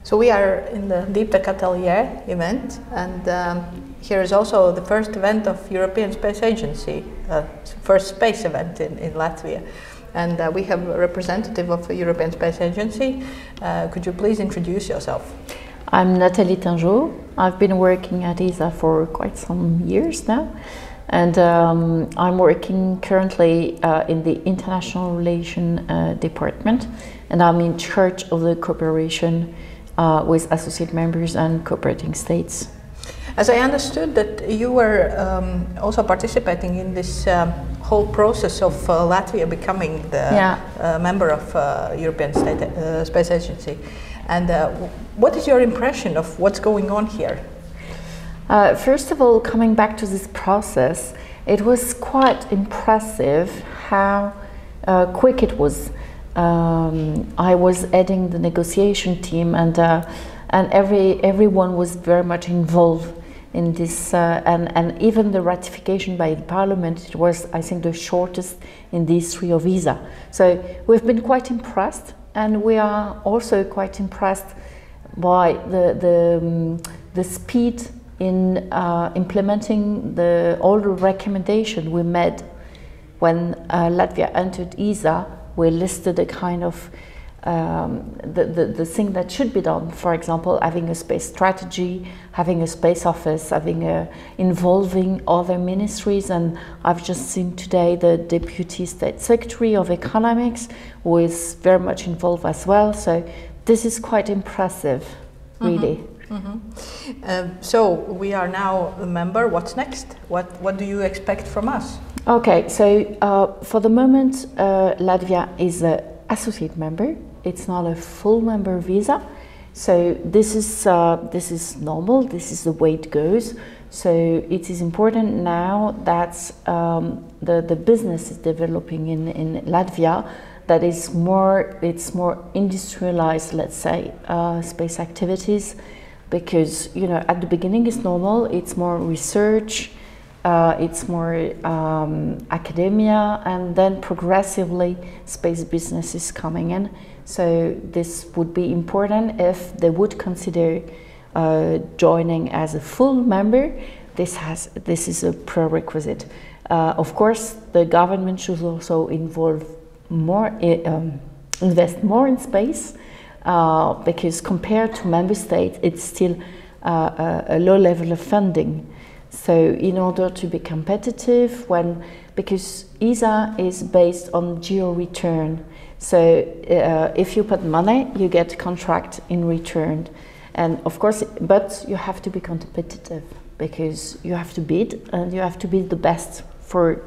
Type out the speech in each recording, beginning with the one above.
So we are in the Deep Tech Atelier event, and here is also the first event of European Space Agency, first space event in Latvia. And we have a representative of the European Space Agency. Could you please introduce yourself? I'm Natāliju Tinjodu. I've been working at ESA for quite some years now. And I'm working currently in the International Relations Department, and I'm in charge of the cooperation with associate members and cooperating states. As I understood that you were also participating in this whole process of Latvia becoming the member of European Space Agency. And what is your impression of what's going on here? First of all, coming back to this process, it was quite impressive how quick it was. I was heading the negotiation team, and everyone was very much involved in this, and even the ratification by the Parliament, it was, I think, the shortest in the history of ESA. So we've been quite impressed, and we are also quite impressed by the speed in implementing all the recommendations we made when Latvia entered ESA. We listed a kind of the thing that should be done. For example, having a space strategy, having a space office, involving other ministries. And I've just seen today the Deputy State Secretary of Economics, who is very much involved as well. So this is quite impressive, really. So we are now a member. What's next? What do you expect from us? Okay, so for the moment, Latvia is an associate member. It's not a full member of ESA. So this is normal. This is the way it goes. So it is important now that the business is developing in Latvia. That is it's more industrialized, let's say, space activities. Because, you know, at the beginning it's normal, it's more research, it's more academia, and then progressively space business is coming in. So this would be important if they would consider joining as a full member. This is a prerequisite. Of course, the government should also invest more in space. Because compared to member states, it's still a low level of funding. So in order to be competitive, because ESA is based on geo-return, so if you put money, you get contract in return. And of course, but you have to be competitive, because you have to bid, and you have to be the best for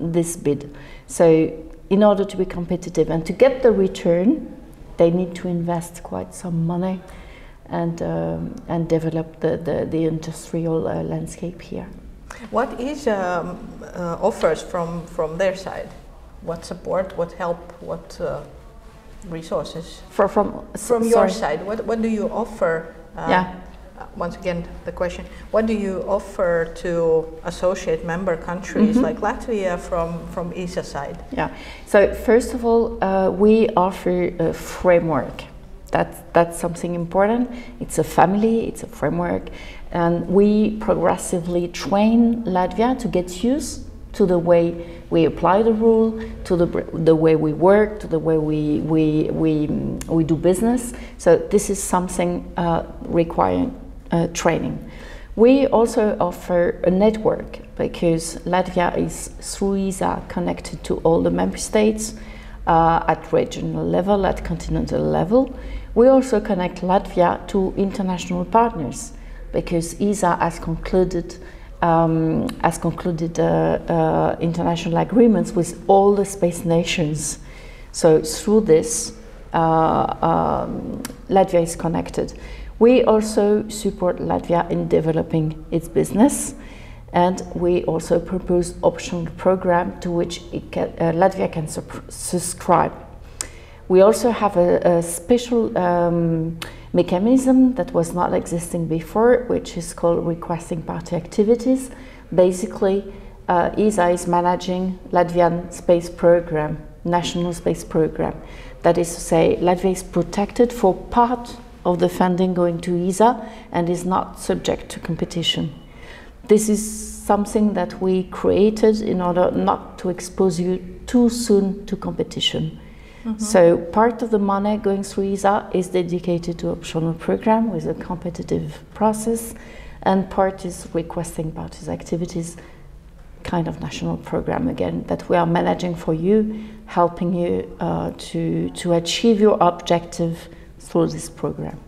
this bid. So in order to be competitive and to get the return, they need to invest quite some money and develop the industrial landscape here. What is offers from their side? What support? What help? What resources? From your side, what do you offer? Once again, the question: what do you offer to associate member countries like Latvia from ESA side? Yeah. So first of all, we offer a framework. That's something important. It's a family. It's a framework, and we progressively train Latvia to get used to the way we apply the rule, to the way we work, to the way we do business. So this is something requiring training. We also offer a network, because Latvia is through ESA connected to all the member states at regional level, at continental level. We also connect Latvia to international partners, because ESA has concluded international agreements with all the space nations. So through this, Latvia is connected. We also support Latvia in developing its business, and we also propose optional program to which Latvia can subscribe. We also have a special mechanism that was not existing before, which is called requesting party activities. Basically, ESA is managing Latvian space program, national space program. That is to say, Latvia is protected for part of the funding going to ESA and is not subject to competition. This is something that we created in order not to expose you too soon to competition. So part of the money going through ESA is dedicated to optional program with a competitive process, and part is requesting parties activities, kind of national program again, that we are managing for you, helping you to achieve your objective through this program.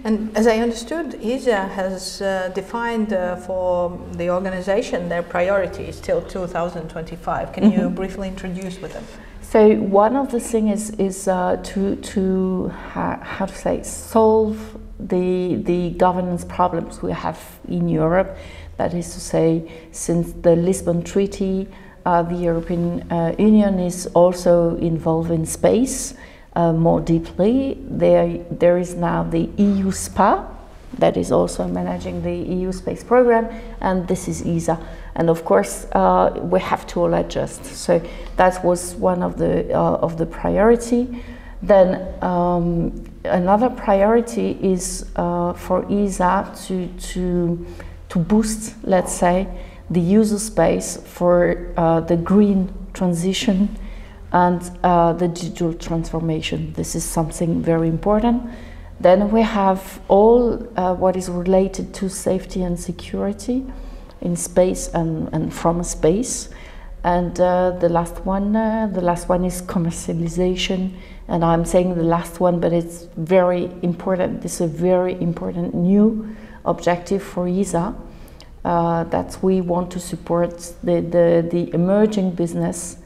And as I understood, ESA has defined for the organization their priorities till 2025. Can you briefly introduce with them? So one of the things is to how to say, solve the governance problems we have in Europe. That is to say, since the Lisbon Treaty, the European Union is also involved in space more deeply. There is now the EU SPA that is also managing the EU space program, and this is ESA. And of course, we have to all adjust. So that was one of the priority. Then another priority is for ESA to boost, let's say, the user space for the green transition and the digital transformation. This is something very important. Then we have all what is related to safety and security in space and from space. And the last one is commercialization. And I'm saying the last one, but it's very important. This is a very important new objective for ESA, that we want to support the emerging business,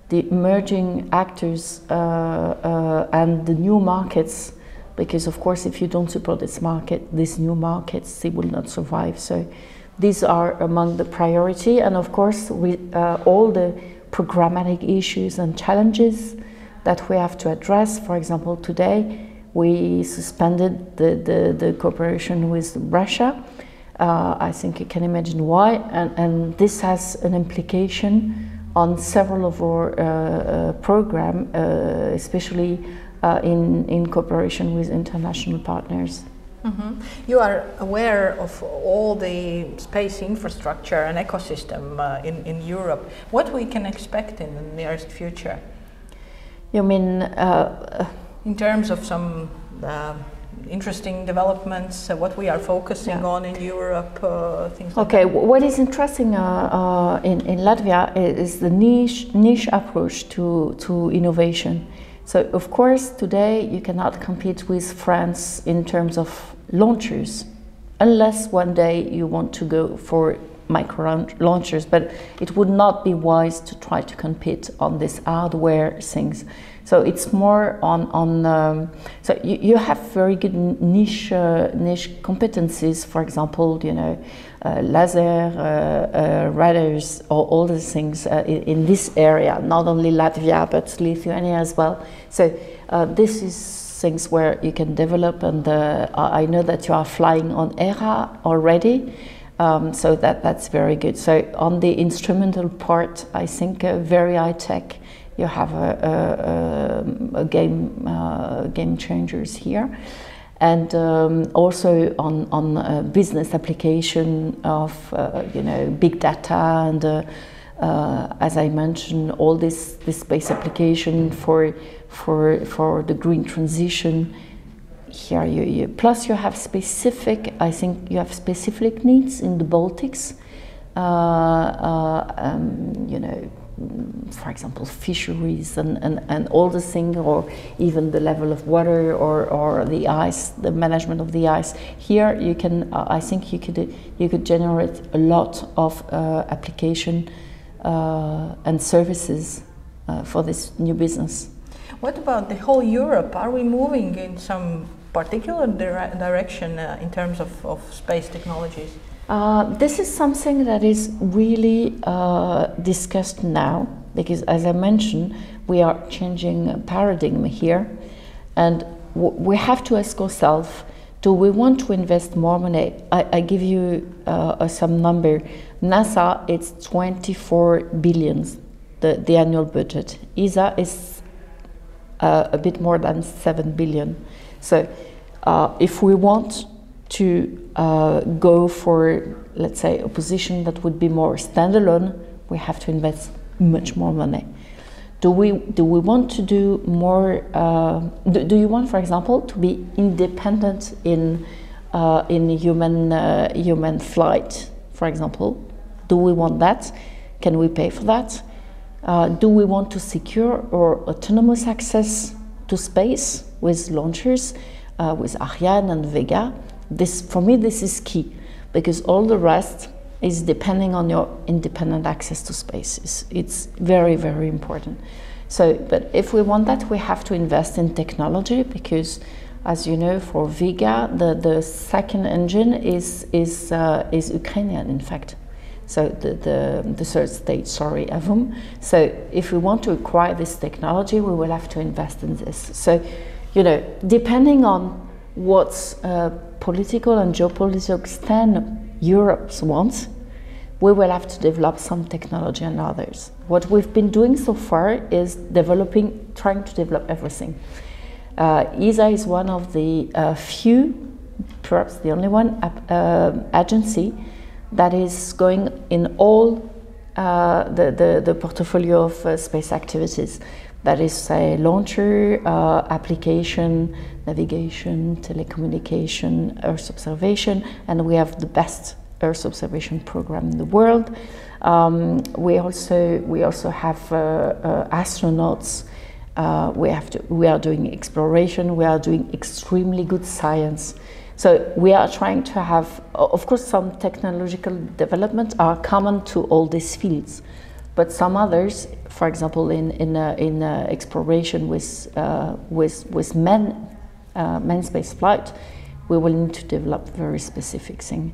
the emerging actors, and the new markets. Because of course, if you don't support these new markets, they will not survive. So these are among the priority, and of course, all the programmatic issues and challenges that we have to address. For example, today we suspended the cooperation with Russia. I think you can imagine why, and this has an implication on several of our programs, especially in cooperation with international partners. You are aware of all the space infrastructure and ecosystem in Europe. What we can expect in the nearest future? You mean in terms of some interesting developments, what we are focusing on in Europe, things like that? What is interesting in Latvia is the niche approach to innovation. So of course today you cannot compete with France in terms of launchers, unless one day you want to go for micro launchers, but it would not be wise to try to compete on this hardware things. So it's more on so you have very good niche competencies, for example, laser, radars, all these things in this area, not only Latvia, but Lithuania as well. So this is things where you can develop, and I know that you are flying on ERA already, so that's very good. So on the instrumental part, I think very high tech. You have a game changers here, and also on business application of big data and as I mentioned, all this space application for the green transition. Here you plus you have specific. I think you have specific needs in the Baltics. For example, fisheries and all the things, or even the level of water or the ice, the management of the ice. Here you can, I think you could generate a lot of application and services for this new business. What about the whole Europe? Are we moving in some particular direction in terms of space technologies? This is something that is really discussed now, because as I mentioned, we are changing a paradigm here, and we have to ask ourselves, do we want to invest more money? I give you some number. NASA, it's 24 billion, the annual budget. ESA is a bit more than 7 billion. So If we want to go for, let's say, a position that would be more standalone, we have to invest much more money. Do we want to do more? Do you want, for example, to be independent in human flight, for example? Do we want that? Can we pay for that? Do we want to secure or autonomous access to space with launchers, with Ariane and Vega? This, for me, this is key, because all the rest is depending on your independent access to space. It's very, very important. So, but if we want that, we have to invest in technology, because, as you know, for Vega, the second engine is Ukrainian, in fact. So the third stage, sorry, Avum. So if we want to acquire this technology, we will have to invest in this. So, you know, depending on what political and geopolitical stand Europe wants, we will have to develop some technology and others. What we've been doing so far is trying to develop everything. ESA is one of the few, perhaps the only one, agency that is going in all the portfolio of space activities. That is, say, launcher, application, navigation, telecommunication, Earth observation, and we have the best Earth observation program in the world. We also have astronauts. We are doing exploration. We are doing extremely good science. So we are trying to have, of course, some technological developments are common to all these fields, but some others, for example, in exploration with manned space flight, we will need to develop very specific things.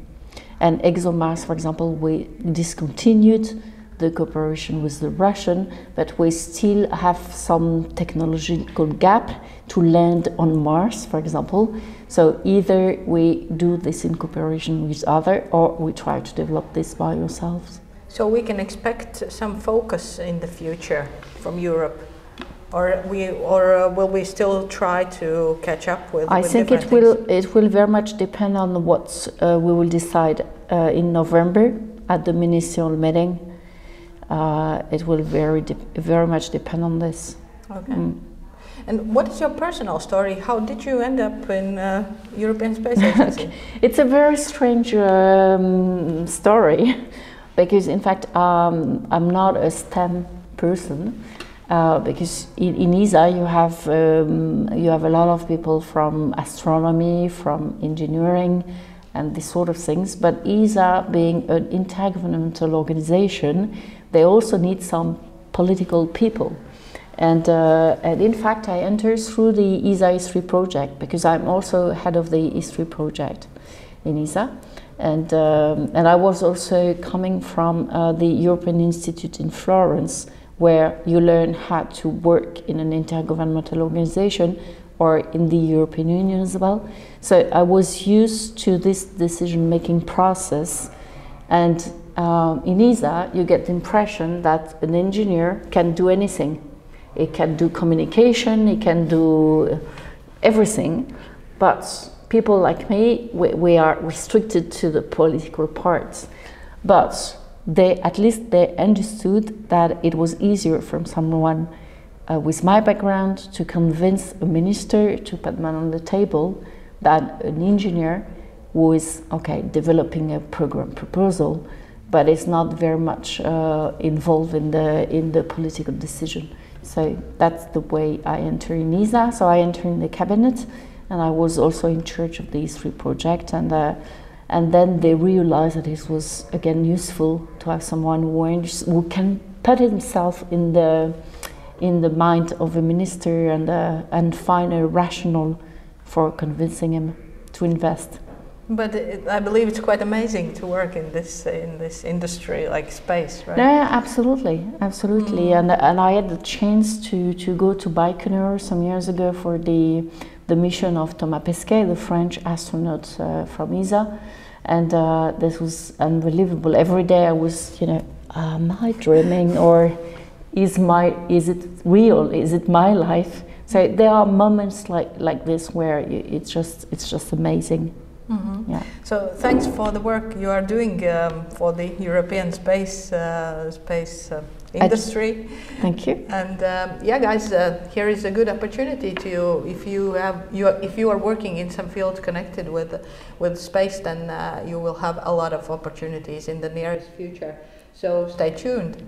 And ExoMars, for example, we discontinued the cooperation with the Russian, but we still have some technological gap to land on Mars, for example. So either we do this in cooperation with others, or we try to develop this by ourselves. So we can expect some focus in the future from Europe, or will we still try to catch up with? I think it will very much depend on what we will decide in November at the ministerial meeting. It will very much depend on this. Okay. And what is your personal story? How did you end up in European Space Agency? It's a very strange story, because in fact I'm not a STEM person. Because in ESA you have a lot of people from astronomy, from engineering, and this sort of things. But ESA, being an intergovernmental organization, they also need some political people. And in fact, I entered through the ESA E3 project, because I'm also head of the E3 project in ESA. And I was also coming from the European Institute in Florence, where you learn how to work in an intergovernmental organization or in the European Union as well. So I was used to this decision-making process. And in ESA, you get the impression that an engineer can do anything. He can do communication, he can do everything. But people like me, we are restricted to the political parts. But at least they understood that it was easier for someone with my background to convince a minister to put money on the table than an engineer who is, okay, developing a program proposal, but is not very much involved in the political decision. So that's the way I enter in ESA. So I enter in the cabinet, and I was also in charge of the E3 project, and then they realized that it was again useful to have someone who can put himself in the mind of a minister and find a rationale for convincing him to invest. But I believe it's quite amazing to work in this industry like space, right? Yeah, absolutely. And I had the chance to go to Baikonur some years ago for the mission of Thomas Pesquet, the French astronaut from ESA, and this was unbelievable. Every day I was, am I dreaming, or is it real? Is it my life? So there are moments like this where it's just amazing. Mm-hmm. Yeah. So thanks for the work you are doing for the European space industry. Thank you. And yeah, guys, here is a good opportunity to, if you are working in some field connected with space, then you will have a lot of opportunities in the nearest future. So stay tuned.